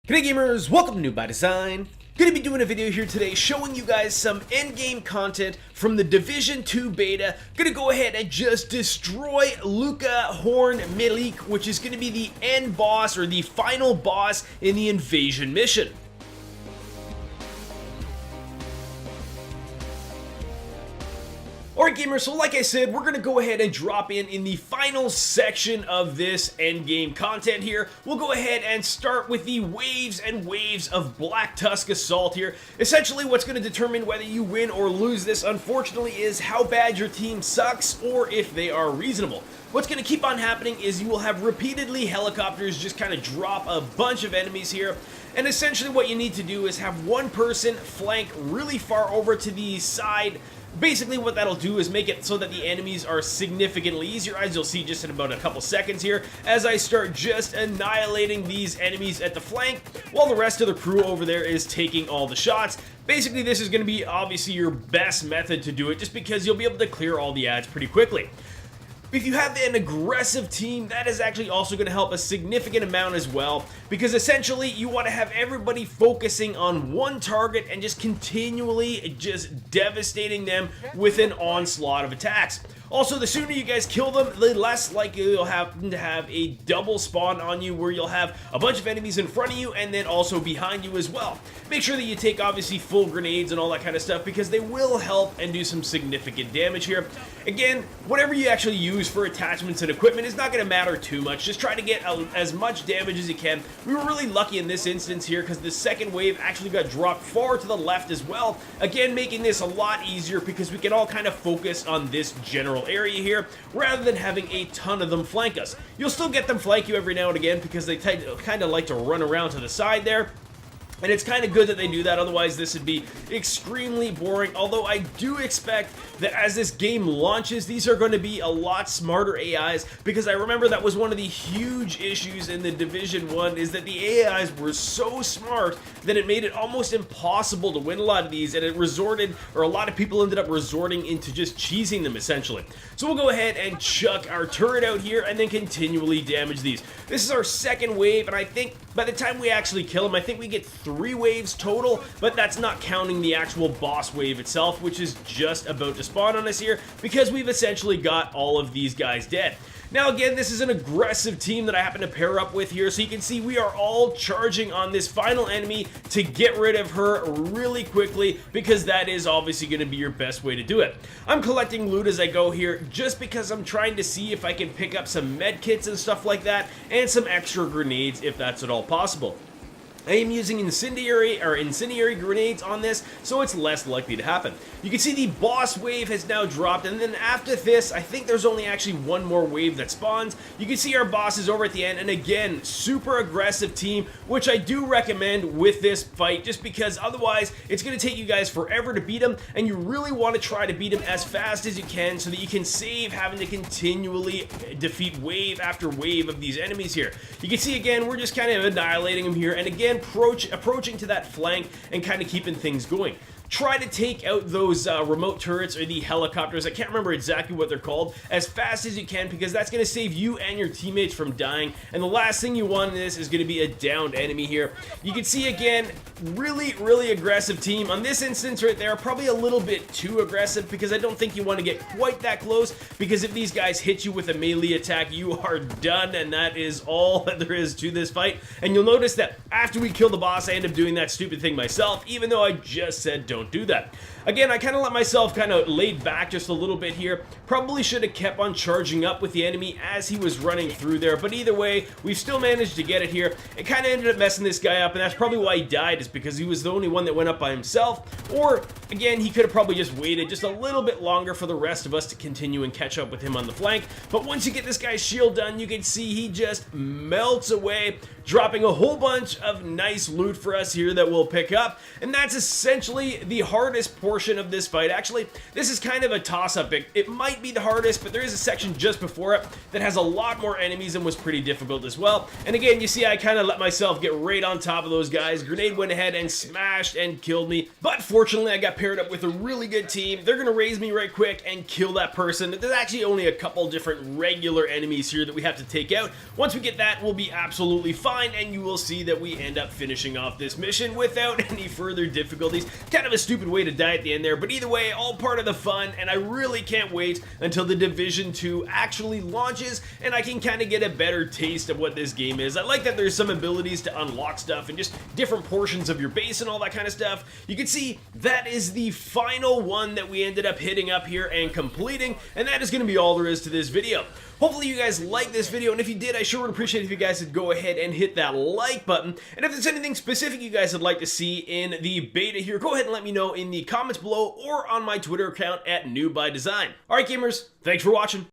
G'day gamers, welcome to New by Design. Gonna be doing a video here today showing you guys some endgame content from the Division 2 beta. Gonna go ahead and just destroy Luca Horn Milic, which is gonna be the end boss or the final boss in the invasion mission. Alright gamers, so like I said, we're going to go ahead and drop in the final section of this endgame content here. We'll go ahead and start with the waves and waves of Black Tusk Assault here. Essentially what's going to determine whether you win or lose this, unfortunately, is how bad your team sucks or if they are reasonable. What's going to keep on happening is you will have repeatedly helicopters just kind of drop a bunch of enemies here. And essentially what you need to do is have one person flank really far over to the side. Basically what that'll do is make it so that the enemies are significantly easier, as you'll see just in about a couple seconds here, as I start just annihilating these enemies at the flank, while the rest of the crew over there is taking all the shots. Basically this is going to be obviously your best method to do it, just because you'll be able to clear all the ads pretty quickly. If you have an aggressive team, that is actually also going to help a significant amount as well, because essentially you want to have everybody focusing on one target and just continually just devastating them with an onslaught of attacks. Also, the sooner you guys kill them, the less likely you'll have to have a double spawn on you, where you'll have a bunch of enemies in front of you and then also behind you as well. Make sure that you take obviously full grenades and all that kind of stuff, because they will help and do some significant damage here. Again, whatever you actually use for attachments and equipment is not going to matter too much. Just try to get as much damage as you can. We were really lucky in this instance here, because the second wave actually got dropped far to the left as well. Again, making this a lot easier because we can all kind of focus on this general area here, rather than having a ton of them flank us. You'll still get them flank you every now and again, because they kind of like to run around to the side there. And it's kind of good that they do that, otherwise this would be extremely boring. Although I do expect that as this game launches, these are going to be a lot smarter AIs, because I remember that was one of the huge issues in the Division 1, is that the AIs were so smart that it made it almost impossible to win a lot of these, and a lot of people ended up resorting into just cheesing them essentially. So we'll go ahead and chuck our turret out here and then continually damage these. This is our second wave, and I think by the time we actually kill them, I think we get 3 waves total, but that's not counting the actual boss wave itself, which is just about to spawn on us here, because we've essentially got all of these guys dead. Now again, this is an aggressive team that I happen to pair up with here, so you can see we are all charging on this final enemy to get rid of her really quickly, because that is obviously going to be your best way to do it. I'm collecting loot as I go here, just because I'm trying to see if I can pick up some med kits and stuff like that, and some extra grenades if that's at all possible. I am using incendiary grenades on this, so it's less likely to happen. You can see the boss wave has now dropped, and then after this, I think there's only actually one more wave that spawns. You can see our boss is over at the end, and again, super aggressive team, which I do recommend with this fight, just because otherwise it's going to take you guys forever to beat them, and you really want to try to beat them as fast as you can so that you can save having to continually defeat wave after wave of these enemies here. You can see again, we're just kind of annihilating them here, and again, approaching to that flank and kind of keeping things going. Try to take out those remote turrets or the helicopters, I can't remember exactly what they're called, as fast as you can, because that's going to save you and your teammates from dying. And the last thing you want in this is going to be a downed enemy here. You can see again, really aggressive team. On this instance right there, probably a little bit too aggressive, because I don't think you want to get quite that close, because if these guys hit you with a melee attack, you are done, and that is all that there is to this fight. And you'll notice that after we kill the boss, I end up doing that stupid thing myself, even though I just said don't do that. Again, I kind of let myself kind of laid back just a little bit here. Probably should have kept on charging up with the enemy as he was running through there, but either way, we've still managed to get it here. It kind of ended up messing this guy up, and that's probably why he died, is because he was the only one that went up by himself. Or, again, he could have probably just waited just a little bit longer for the rest of us to continue and catch up with him on the flank. But once you get this guy's shield done, you can see he just melts away, dropping a whole bunch of nice loot for us here that we'll pick up. And that's essentially the hardest portion of this fight. Actually, this is kind of a toss-up. It might be the hardest, but there is a section just before it that has a lot more enemies and was pretty difficult as well. And again, you see I kind of let myself get right on top of those guys. Grenade went ahead and smashed and killed me, but fortunately I got paired up with a really good team. They're gonna raise me right quick and kill that person. There's actually only a couple different regular enemies here that we have to take out. Once we get that, we'll be absolutely fine. fine, and you will see that we end up finishing off this mission without any further difficulties. Kind of a stupid way to die at the end there, but either way, all part of the fun, and I really can't wait until the Division 2 actually launches, and I can kind of get a better taste of what this game is. I like that there's some abilities to unlock stuff and just different portions of your base and all that kind of stuff. You can see that is the final one that we ended up hitting up here and completing, and that is going to be all there is to this video. Hopefully you guys liked this video, and if you did, I sure would appreciate it if you guys would go ahead and hit that like button. And if there's anything specific you guys would like to see in the beta here, go ahead and let me know in the comments below or on my Twitter account at NewByDesign. Alright gamers, thanks for watching.